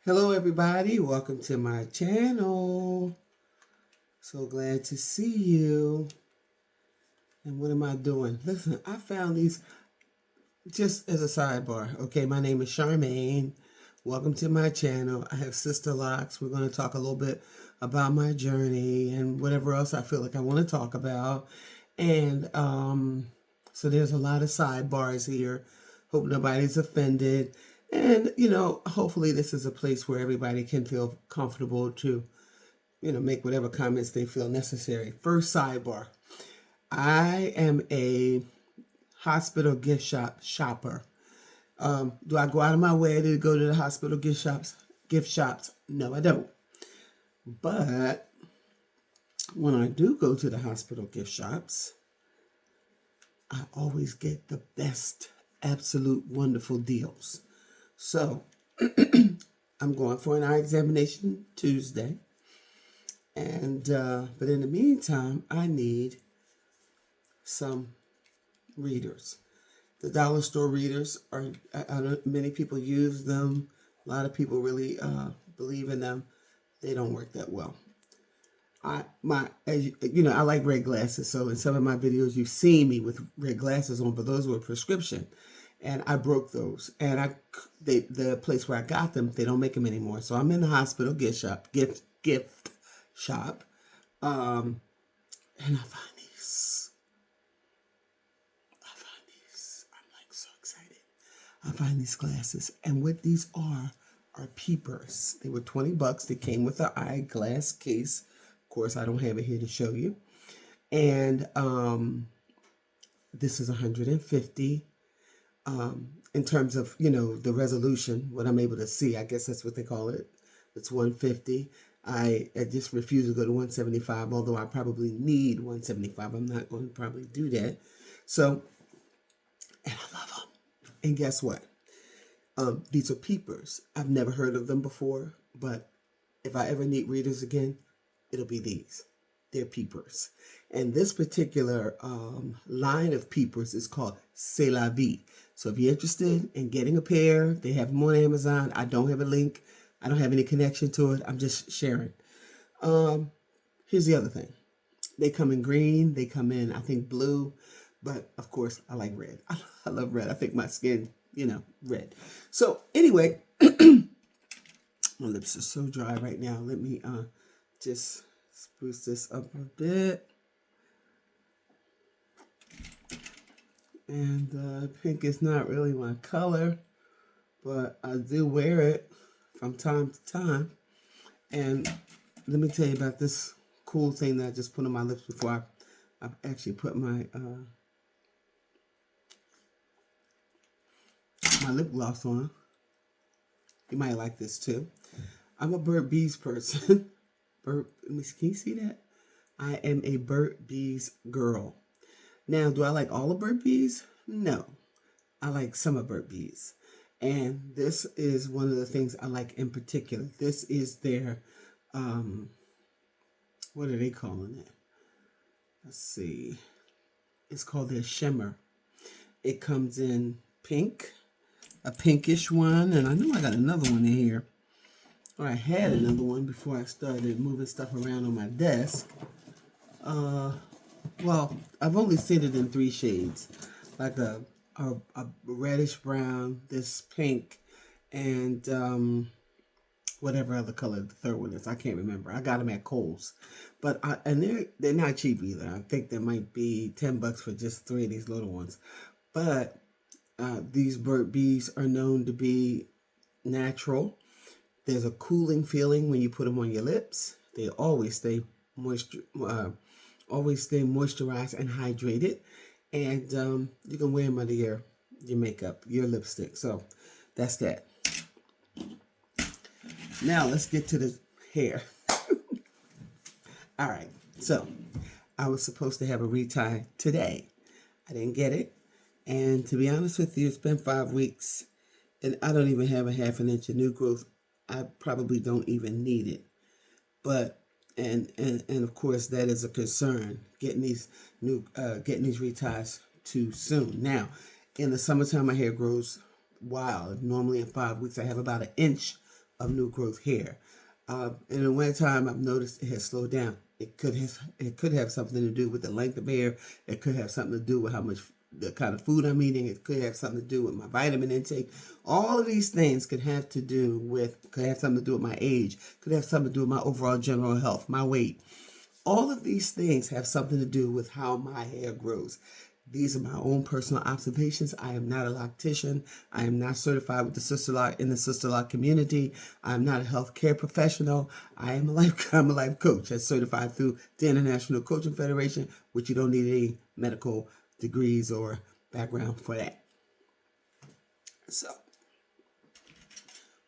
Hello everybody, welcome to my channel. So glad to see you. And what am I doing? Listen, I found these just as a sidebar. Okay, my name is Charmaine. Welcome to my channel. I have Sisterlocks. We're going to talk a little bit about my journey and whatever else I feel like I want to talk about. And so there's a lot of sidebars here. Hope nobody's offended. And, hopefully this is a place where everybody can feel comfortable to, make whatever comments they feel necessary. First sidebar. I am a hospital gift shop shopper. Do I go out of my way to go to the hospital gift shops? Gift shops? No, I don't. But when I do go to the hospital gift shops, I always get the best, absolute wonderful deals. So I'm going for an eye examination Tuesday. And but in the meantime, I need some readers. The dollar store readers are, many people use them. A lot of people really believe in them. They don't work that well. I like red glasses. So in some of my videos, you've seen me with red glasses on, but those were prescription, and I broke those. And the place where I got them, they don't make them anymore. So I'm in the hospital gift shop, and I find these. I'm like so excited. I find these glasses, and what these are peepers. They were $20. They came with an eyeglass case. Of course, I don't have it here to show you. And this is 150. In terms of, the resolution, what I'm able to see, I guess that's what they call it. It's 150. I just refuse to go to 175, although I probably need 175. I'm not going to probably do that. So, and I love them. And guess what? These are peepers. I've never heard of them before, but if I ever need readers again, it'll be these. They're peepers. And this particular line of peepers is called C'est la Vie. So if you're interested in getting a pair, they have them on Amazon. I don't have a link. I don't have any connection to it. I'm just sharing. Here's the other thing. They come in green. They come in, I think, blue. But, of course, I like red. I love red. I think my skin, red. So, anyway, my lips are so dry right now. Let me just spruce this up a bit. And pink is not really my color, but I do wear it from time to time. And let me tell you about this cool thing that I just put on my lips before I actually put my lip gloss on. You might like this too. I'm a Burt Bees person. Can you see that? I am a Burt Bees girl. Now, do I like all of Burt Bees? No. I like some of Burt Bees. And this is one of the things I like in particular. This is their, what are they calling it? Let's see. It's called their shimmer. It comes in pink, a pinkish one, and I know I got another one in here. Or I had another one before I started moving stuff around on my desk. Well, I've only seen it in 3 shades. Like a reddish brown, this pink, and whatever other color the third one is. I can't remember. I got them at Kohl's. But they're not cheap either. I think there might be $10 for just 3 of these little ones. But these Burt Bees are known to be natural. There's a cooling feeling when you put them on your lips. They always stay moisturized and hydrated. And you can wear them under your makeup, your lipstick. So that's that. Now let's get to the hair. All right. So I was supposed to have a retie today. I didn't get it. And to be honest with you, it's been 5 weeks. And I don't even have a half an inch of new growth. I probably don't even need it. But and of course that is a concern, getting these reties too soon. Now, in the summertime my hair grows wild. Normally in 5 weeks I have about an inch of new growth hair. In the wintertime, I've noticed it has slowed down. It could have something to do with the length of hair. It could have something to do with how much the kind of food I'm eating. It could have something to do with my vitamin intake. All of these things could have something to do with my age. Could have something to do with my overall general health, my weight. All of these things have something to do with how my hair grows. These are my own personal observations. I am not a loctician. I am not certified with the Sisterlock community. I am not a healthcare professional. I'm a life coach that's certified through the International Coaching Federation, which you don't need any medical degrees or background for that. So,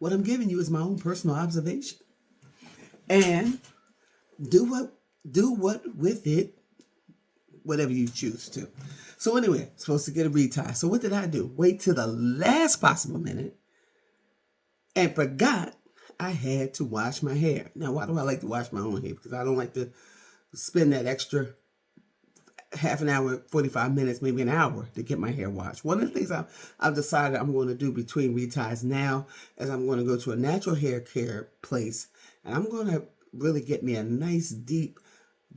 what I'm giving you is my own personal observation. And do what with it, whatever you choose to. So anyway, supposed to get a retie. So what did I do? Wait till the last possible minute and forgot I had to wash my hair. Now, why do I like to wash my own hair? Because I don't like to spend that extra half an hour, 45 minutes, maybe an hour to get my hair washed. One of the things I've decided I'm going to do between reties now is I'm going to go to a natural hair care place and I'm going to really get me a nice deep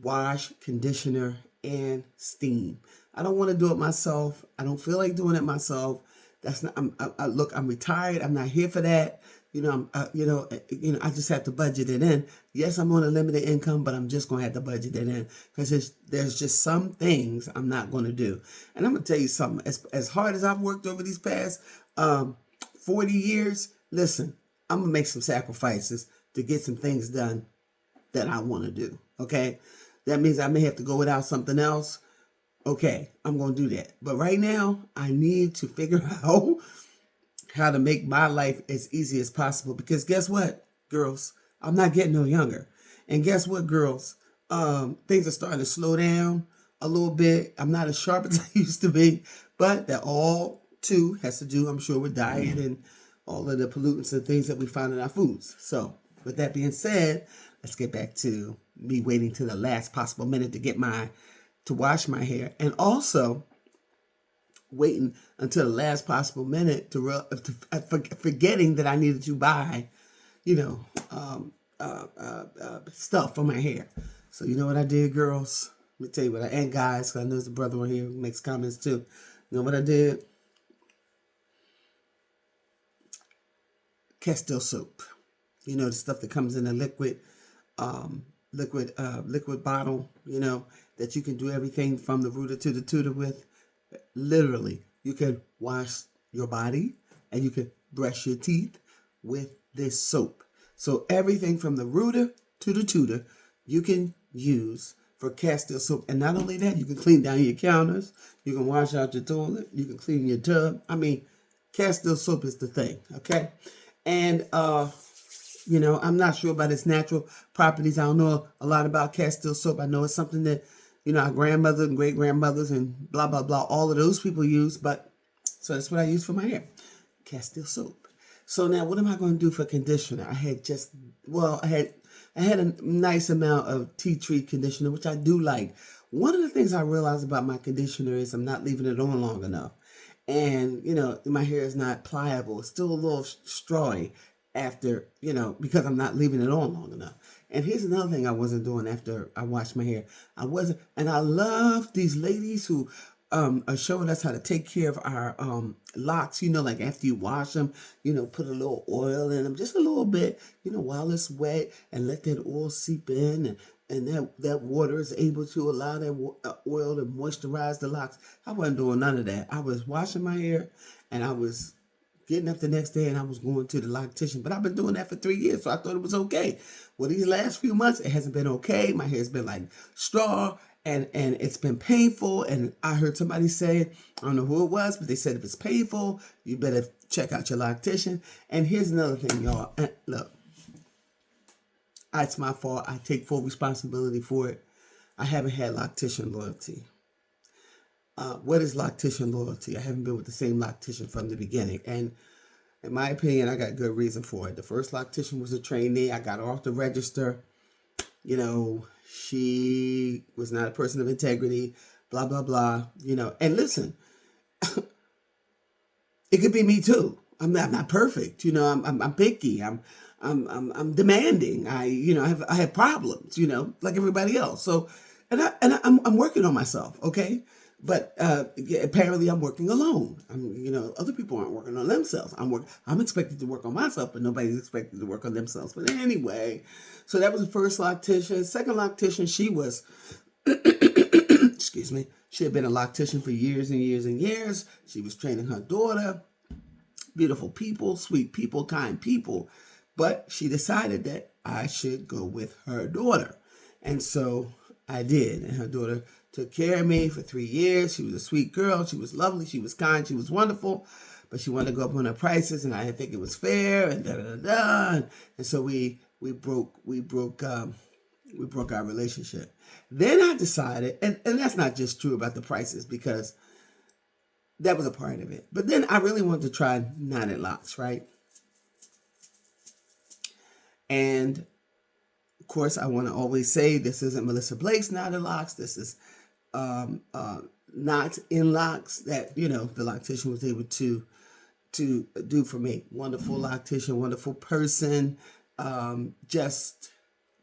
wash, conditioner, and steam. I don't want to do it myself. I don't feel like doing it myself. That's not. I'm retired. I'm not here for that. I just have to budget it in. Yes, I'm on a limited income, but I'm just going to have to budget it in because there's just some things I'm not going to do. And I'm going to tell you something. As hard as I've worked over these past 40 years, listen, I'm going to make some sacrifices to get some things done that I want to do. Okay, that means I may have to go without something else. Okay, I'm going to do that. But right now, I need to figure out how to make my life as easy as possible. Because guess what, girls? I'm not getting no younger. And guess what, girls? Things are starting to slow down a little bit. I'm not as sharp as I used to be. But that all, too, has to do, I'm sure, with diet and all of the pollutants and things that we find in our foods. So, with that being said, let's get back to me waiting to the last possible minute to wash my hair, and also waiting until the last possible minute forgetting that I needed to buy, stuff for my hair. So you know what I did, girls? Let me tell you and guys, because I know there's a brother on here who makes comments too. You know what I did? Castile soap. You know, the stuff that comes in a liquid bottle, that you can do everything from the rooter to the tutor with. Literally, you can wash your body and you can brush your teeth with this soap. So everything from the rooter to the tutor, you can use for Castile soap. And not only that, you can clean down your counters, you can wash out your toilet, you can clean your tub. I mean, Castile soap is the thing, okay? And I'm not sure about its natural properties. I don't know a lot about Castile soap. I know it's something that, our grandmothers and great-grandmothers and blah, blah, blah, all of those people use. So that's what I use for my hair, Castile soap. So now what am I going to do for conditioner? I had a nice amount of tea tree conditioner, which I do like. One of the things I realized about my conditioner is I'm not leaving it on long enough. And, my hair is not pliable. It's still a little strawy after, because I'm not leaving it on long enough. And here's another thing I wasn't doing after I washed my hair. And I love these ladies who are showing us how to take care of our locks, like after you wash them, put a little oil in them, just a little bit, while it's wet, and let that oil seep in, and that water is able to allow that oil to moisturize the locks. I wasn't doing none of that. I was washing my hair, and I was getting up the next day, and I was going to the Loctician. But I've been doing that for 3 years, so I thought it was okay. Well, these last few months, it hasn't been okay. My hair's been like straw, and it's been painful. And I heard somebody say, I don't know who it was, but they said if it's painful, you better check out your Loctician. And here's another thing, y'all. Look, it's my fault. I take full responsibility for it. I haven't had Loctician loyalty. What is Loctician loyalty? I haven't been with the same Loctician from the beginning. And in my opinion, I got good reason for it. The first Loctician was a trainee. I got her off the register. She was not a person of integrity, blah, blah, blah, And listen, it could be me too. I'm not perfect. I'm picky. I'm demanding. I have problems. Like everybody else. So, I'm working on myself. Okay, but yeah, apparently I'm working alone. Other people aren't working on themselves. I'm expected to work on myself, but nobody's expected to work on themselves. But anyway, so that was the first loctician. Second loctician, she was excuse me. She had been a loctician for years and years and years. She was training her daughter. Beautiful people, sweet people, kind people. But she decided that I should go with her daughter. And so I did. And her daughter took care of me for 3 years. She was a sweet girl. She was lovely. She was kind. She was wonderful. But she wanted to go up on her prices, and I didn't think it was fair. And da da da. And so we broke our relationship. Then I decided, and that's not just true about the prices, because that was a part of it. But then I really wanted to try knotted locks, right? And of course, I want to always say this isn't Melissa Blake's knotted locks. This is knots in locks that the loctician was able to do for me. Wonderful loctician, wonderful person. Just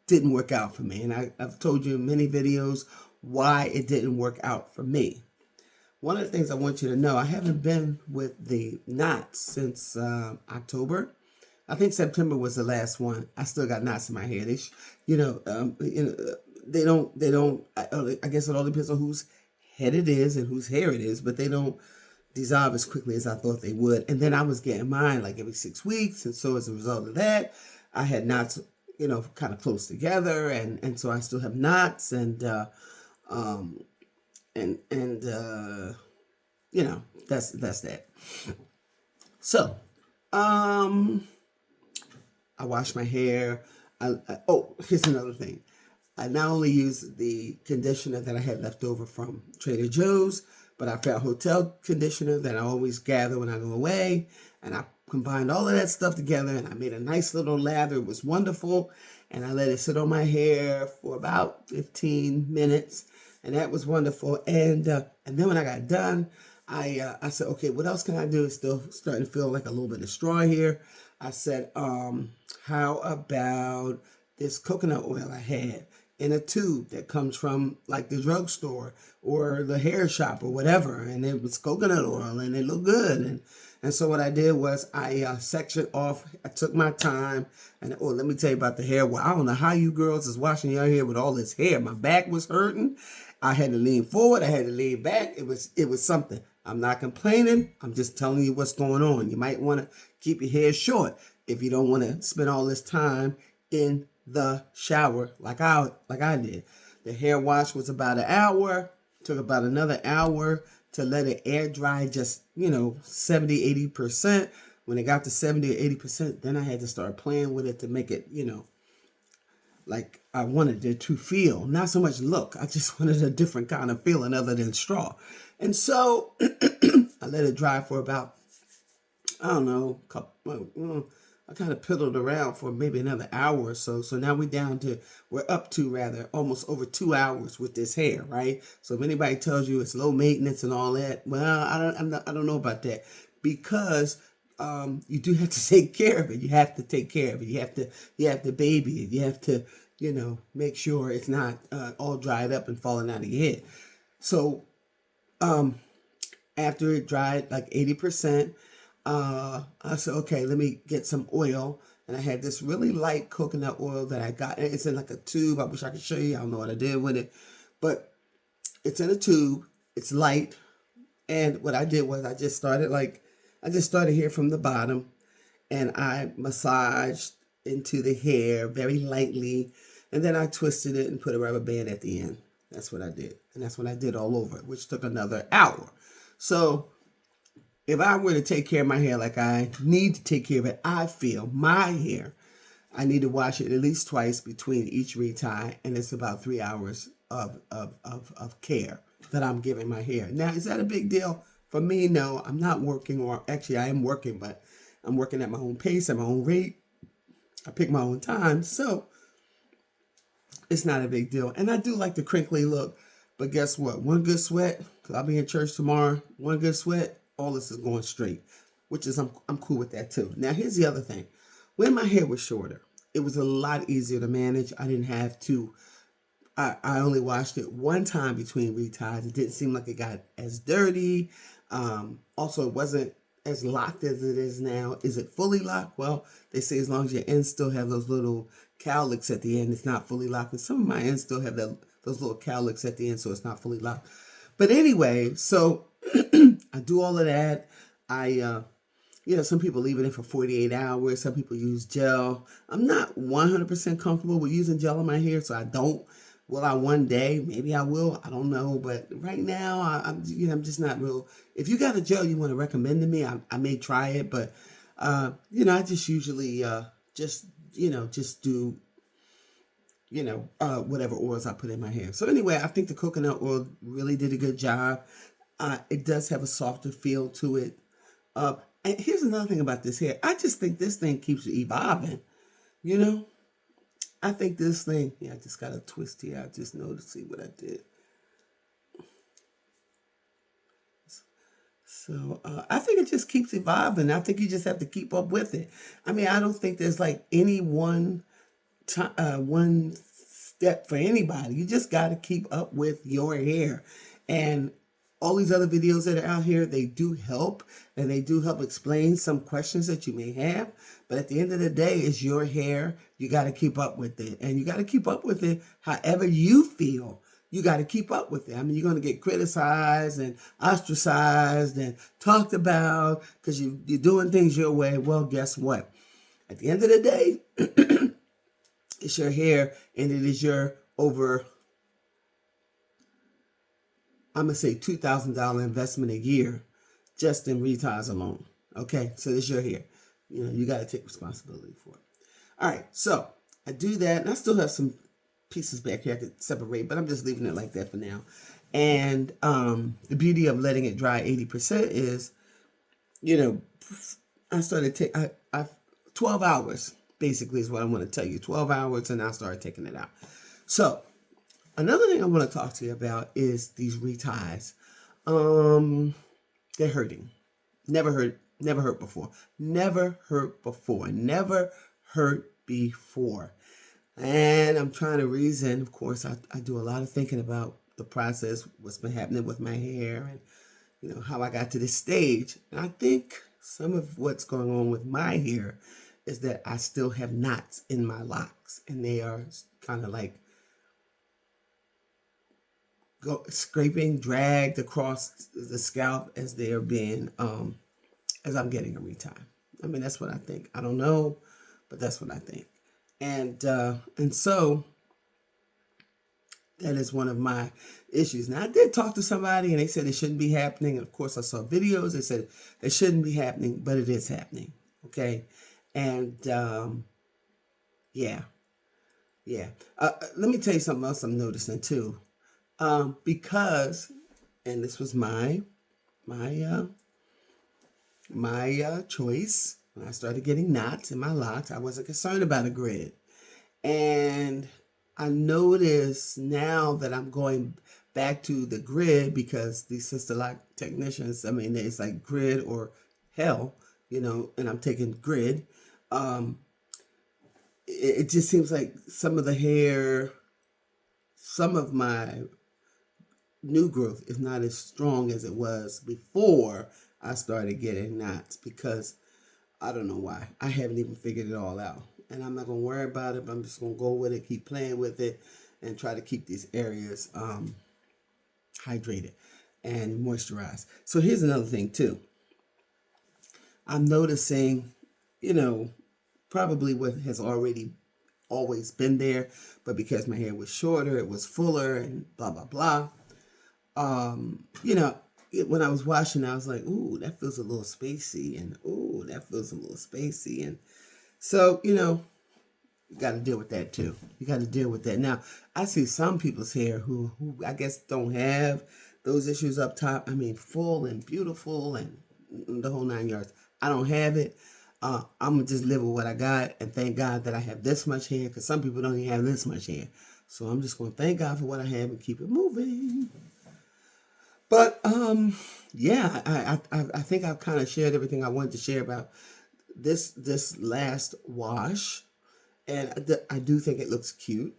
didn't work out for me. And I've told you in many videos why it didn't work out for me. One of the things I want you to know, I haven't been with the knots since October. I think September was the last one. I still got knots in my hair. They, they don't. I guess it all depends on whose head it is and whose hair it is, but they don't dissolve as quickly as I thought they would. And then I was getting mine like every 6 weeks, and so as a result of that, I had knots, kind of close together, and so I still have knots, and that's that. So, I wash my hair. Here's another thing. I not only use the conditioner that I had left over from Trader Joe's, but I found hotel conditioner that I always gather when I go away, and I combined all of that stuff together, and I made a nice little lather. It was wonderful, and I let it sit on my hair for about 15 minutes, and that was wonderful. And then when I got done, I said, okay, what else can I do? It's still starting to feel like a little bit of straw here. I said, how about this coconut oil I had in a tube that comes from like the drugstore or the hair shop or whatever, and it was coconut oil and it looked good. And so what I did was I sectioned off. I took my time, and let me tell you about the hair. Well, I don't know how you girls is washing your hair with all this hair. My back was hurting. I had to lean forward. I had to lean back. It was something. I'm not complaining. I'm just telling you what's going on. You might want to keep your hair short if you don't want to spend all this time in the shower like I did. The hair wash was about an hour. Took about another hour to let it air dry just, 70, 80%. When it got to 70 or 80%, then I had to start playing with it to make it, like I wanted it to feel. Not so much look. I just wanted a different kind of feeling other than straw. And so I let it dry for about, I don't know, I kind of piddled around for maybe another hour or so. So now we're up to almost over 2 hours with this hair, right? So if anybody tells you it's low maintenance and all that, well, I don't know about that, because you do have to take care of it. You have to take care of it. You have to baby it. You have to, make sure it's not all dried up and falling out of your head. So after it dried like 80%, I said, okay, let me get some oil. And I had this really light coconut oil that I got. It's in like a tube. I wish I could show you. I don't know what I did with it, but it's in a tube. It's light. And what I did was I just started here from the bottom, and I massaged into the hair very lightly. And then I twisted it and put a rubber band at the end. That's what I did. And that's what I did all over, which took another hour. So if I were to take care of my hair like I need to take care of it, I feel my hair, I need to wash it at least twice between each retie, and it's about 3 hours of care that I'm giving my hair. Now, is that a big deal? For me, no. I'm not working, or actually I am working, but I'm working at my own pace, at my own rate. I pick my own time, so it's not a big deal. And I do like the crinkly look, but guess what? One good sweat, because I'll be in church tomorrow, one good sweat, all this is going straight. which is I'm cool with that too. Now here's the other thing. When my hair was shorter, it was a lot easier to manage. I didn't have to. I only washed it one time between reties. It didn't seem like it got as dirty. Also, it wasn't as locked as it is now. Is it fully locked? Well, they say as long as your ends still have those little cowlicks at the end, it's not fully locked. And some of my ends still have those little cowlicks at the end, so it's not fully locked. But anyway, so I do all of that. Some people leave it in for 48 hours. Some people use gel. I'm not 100% comfortable with using gel on my hair, so I don't. Will I one day? Maybe I will. I don't know. But right now, I'm just not real. If you got a gel you want to recommend to me, I may try it. But, I just usually just do, whatever oils I put in my hair. So anyway, I think the coconut oil really did a good job. It does have a softer feel to it. And here's another thing about this hair. I just think this thing keeps evolving, I think this thing, I just got a twist here. I just noticed, see what I did. So I think it just keeps evolving. I think you just have to keep up with it. I mean, I don't think there's like any one step for anybody. You just got to keep up with your hair. And all these other videos that are out here, they do help, and they do help explain some questions that you may have. But at the end of the day, it's your hair. You got to keep up with it. And you got to keep up with it however you feel. You got to keep up with it. I mean, you're going to get criticized and ostracized and talked about because you're doing things your way. Well, guess what? At the end of the day, it's your hair, and it is your I'm going to say $2,000 investment a year just in reties alone. Okay, so it's your hair. You got to take responsibility for it. All right, so I do that, and I still have some pieces back here I could separate, but I'm just leaving it like that for now. And the beauty of letting it dry 80% is, I started taking 12 hours basically is what I want to tell you. 12 hours, and I started taking it out. So another thing I want to talk to you about is these reties. They're hurting. Never hurt before. Never hurt before. And I'm trying to reason. Of course, I do a lot of thinking about the process, what's been happening with my hair, and how I got to this stage. And I think some of what's going on with my hair is that I still have knots in my locks, and they are kind of like scraping, dragged across the scalp as they are being, as I'm getting a retie. I mean, that's what I think. I don't know, but that's what I think. And so that is one of my issues. Now, I did talk to somebody, and they said it shouldn't be happening. And of course, I saw videos that said it shouldn't be happening, but it is happening. Okay, and yeah. Let me tell you something else I'm noticing too. Because, and this was my choice. When I started getting knots in my locks, I wasn't concerned about a grid. And I notice now that I'm going back to the grid because these Sisterlock technicians, I mean, it's like grid or hell, and I'm taking grid. It just seems like some of the hair, some of my new growth is not as strong as it was before I started getting knots, because I don't know why. I haven't even figured it all out. And I'm not going to worry about it, but I'm just going to go with it, keep playing with it, and try to keep these areas hydrated and moisturized. So here's another thing too. I'm noticing, probably what has always been there, but because my hair was shorter, it was fuller and blah, blah, blah. When I was washing, I was like, ooh, that feels a little spacey, and ooh, that feels a little spacey. And so, you got to deal with that too. You got to deal with that. Now, I see some people's hair who I guess don't have those issues up top. I mean, full and beautiful and the whole 9 yards. I don't have it. I'm going to just live with what I got and thank God that I have this much hair, because some people don't even have this much hair. So I'm just going to thank God for what I have and keep it moving. But yeah, I think I've kind of shared everything I wanted to share about this last wash, and I do think it looks cute.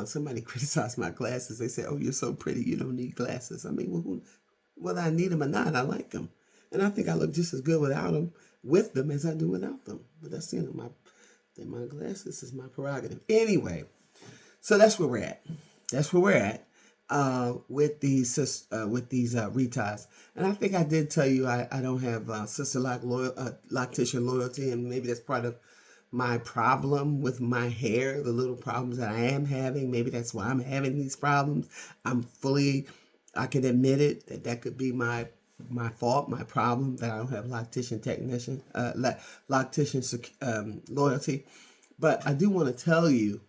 Somebody criticized my glasses. They said, "Oh, you're so pretty. You don't need glasses." I mean, whether I need them or not, I like them, and I think I look just as good without them, with them, as I do without them. But that's my glasses is my prerogative. Anyway, so that's where we're at. That's where we're at with these Reties. And I think I did tell you I don't have Loctician loyalty, and maybe that's part of my problem with my hair, the little problems that I am having. Maybe that's why I'm having these problems. I can admit it, that could be my fault, my problem, that I don't have Loctician loyalty. But I do want to tell you,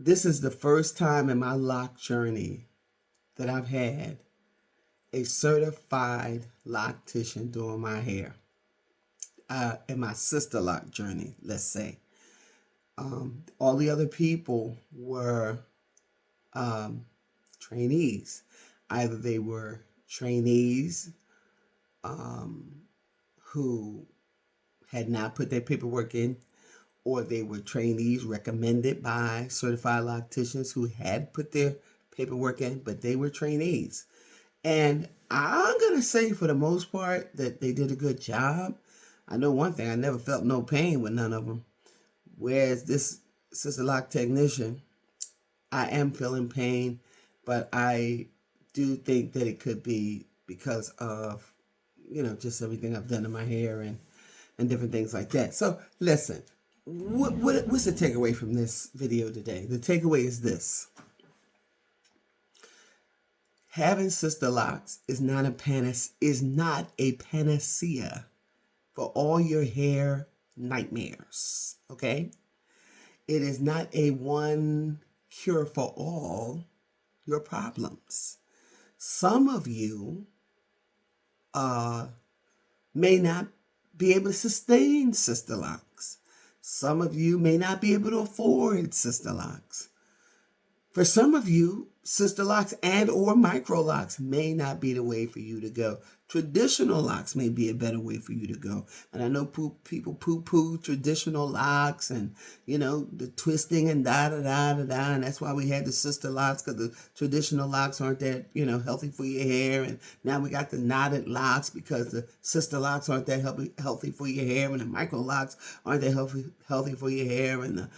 this is the first time in my lock journey that I've had a certified loctician doing my hair. In my Sisterlock journey, let's say. All the other people were trainees. Either they were trainees who had not put their paperwork in, or they were trainees recommended by certified locticians who had put their paperwork in, but they were trainees. And I'm going to say, for the most part, that they did a good job. I know one thing, I never felt no pain with none of them. Whereas this Sisterlock technician, I am feeling pain, but I do think that it could be because of, just everything I've done to my hair and different things like that. So listen, what's the takeaway from this video today? The takeaway is this. Having Sisterlocks is not a panacea for all your hair nightmares, okay? It is not a one cure for all your problems. Some of you may not be able to sustain Sisterlocks. Some of you may not be able to afford Sisterlocks. For some of you, Sisterlocks and or micro locks may not be the way for you to go. Traditional locks may be a better way for you to go. And I know people poo-poo traditional locks and, the twisting and da-da-da-da-da. And that's why we had the Sisterlocks, because the traditional locks aren't that, healthy for your hair. And now we got the knotted locks because the Sisterlocks aren't that healthy for your hair. And the micro locks aren't that healthy for your hair. And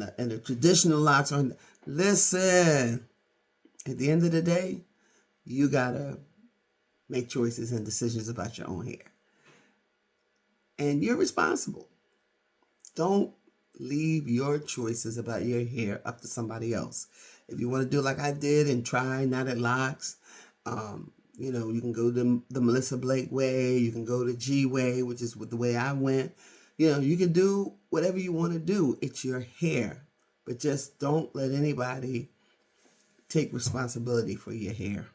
the traditional locks aren't. Listen, at the end of the day, you gotta make choices and decisions about your own hair. And you're responsible. Don't leave your choices about your hair up to somebody else. If you want to do like I did and try knotted locks, you can go the Melissa Blake way, you can go the G way, which is the way I went. You can do whatever you want to do. It's your hair. But just don't let anybody take responsibility for your hair.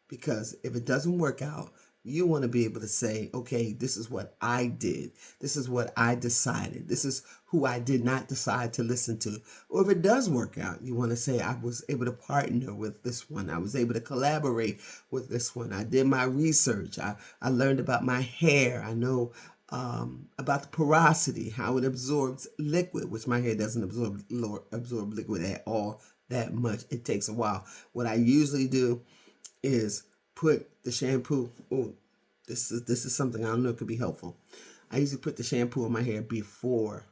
Because if it doesn't work out, you want to be able to say, okay, this is what I did. This is what I decided. This is who I did not decide to listen to. Or if it does work out, you want to say, I was able to partner with this one. I was able to collaborate with this one. I did my research. I learned about my hair. I know about the porosity, how it absorbs liquid, which my hair doesn't absorb liquid at all that much. It takes a while. What I usually do is put the shampoo. Oh, this is something I don't know could be helpful. I usually put the shampoo in my hair before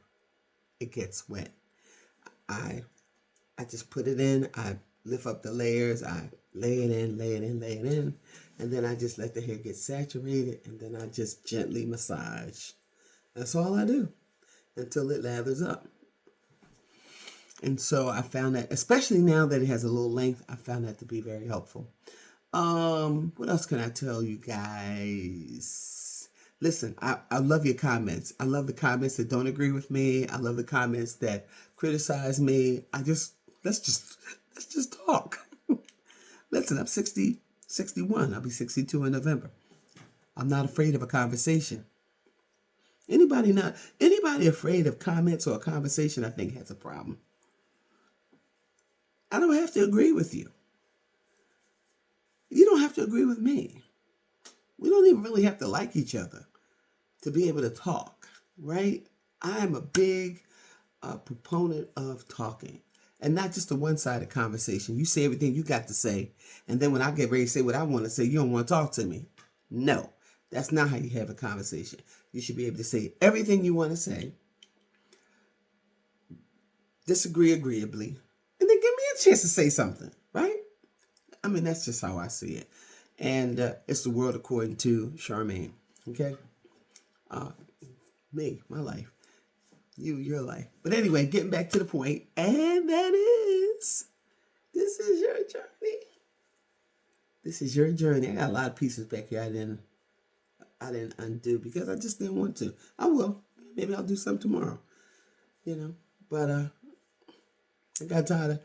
it gets wet. I just put it in. I lift up the layers. I lay it in, and then I just let the hair get saturated, and then I just gently massage. That's all I do until it lathers up. And so I found that, especially now that it has a little length, I found that to be very helpful. What else can I tell you guys? Listen, I love your comments. I love the comments that don't agree with me. I love the comments that criticize me. Let's just talk. Listen, I'm 61. I'll be 62 in November. I'm not afraid of a conversation. Anybody afraid of comments or a conversation, I think has a problem. I don't have to agree with you. You don't have to agree with me. We don't even really have to like each other to be able to talk, right? I am a big proponent of talking, and not just a one-sided conversation. You say everything you got to say, and then when I get ready to say what I want to say, you don't want to talk to me. No, that's not how you have a conversation. You should be able to say everything you want to say, disagree agreeably, and then give me a chance to say something, right? I mean, that's just how I see it. And it's the world according to Charmaine. Okay? Me, my life. You, your life. But anyway, getting back to the point, and that is, this is your journey. This is your journey. I got a lot of pieces back here I didn't undo because I just didn't want to. I will. Maybe I'll do some tomorrow. But I got tired of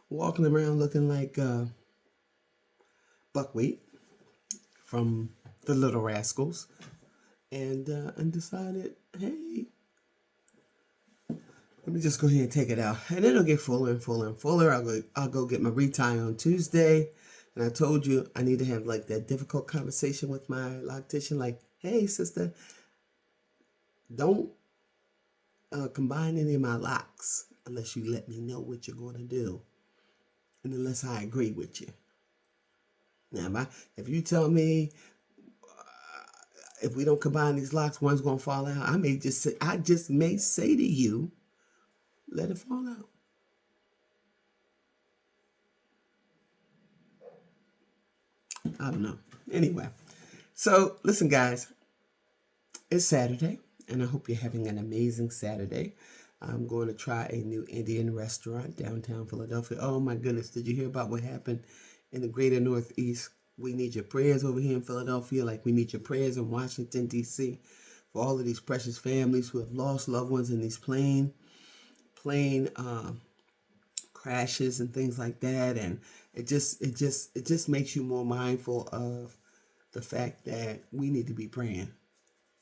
walking around looking like buckwheat from the Little Rascals, and decided, hey, let me just go ahead and take it out, and it'll get fuller and fuller and fuller. I'll go get my retie on Tuesday, and I told you I need to have like that difficult conversation with my loctician, like, hey, sister, don't combine any of my locks unless you let me know what you're going to do, and unless I agree with you. Now, if you tell me if we don't combine these locks, one's gonna fall out, I just may say to you, let it fall out. I don't know. Anyway, so listen, guys, it's Saturday, and I hope you're having an amazing Saturday. I'm going to try a new Indian restaurant downtown Philadelphia. Oh my goodness, did you hear about what happened in the greater Northeast? We need your prayers over here in Philadelphia, like we need your prayers in Washington, D.C., for all of these precious families who have lost loved ones in these plane crashes and things like that. And it just makes you more mindful of the fact that we need to be praying.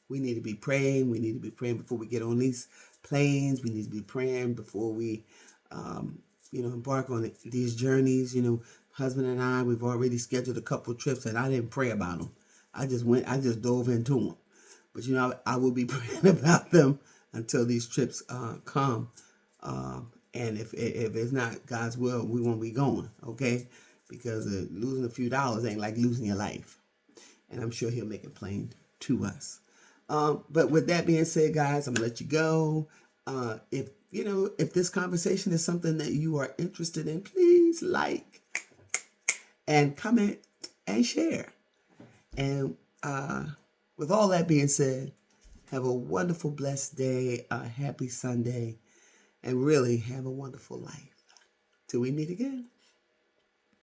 We need to be praying. We need to be praying before we get on these planes. We need to be praying before we, embark on these journeys. Husband and I, we've already scheduled a couple of trips, and I didn't pray about them. I just dove into them. But I will be praying about them until these trips come. And if it's not God's will, we won't be going. Okay, because losing a few dollars ain't like losing your life. And I'm sure He'll make it plain to us. But with that being said, guys, I'm gonna let you go. If this conversation is something that you are interested in, please like and comment and share. And with all that being said, have a wonderful, blessed day, a happy Sunday, and really have a wonderful life. Till we meet again.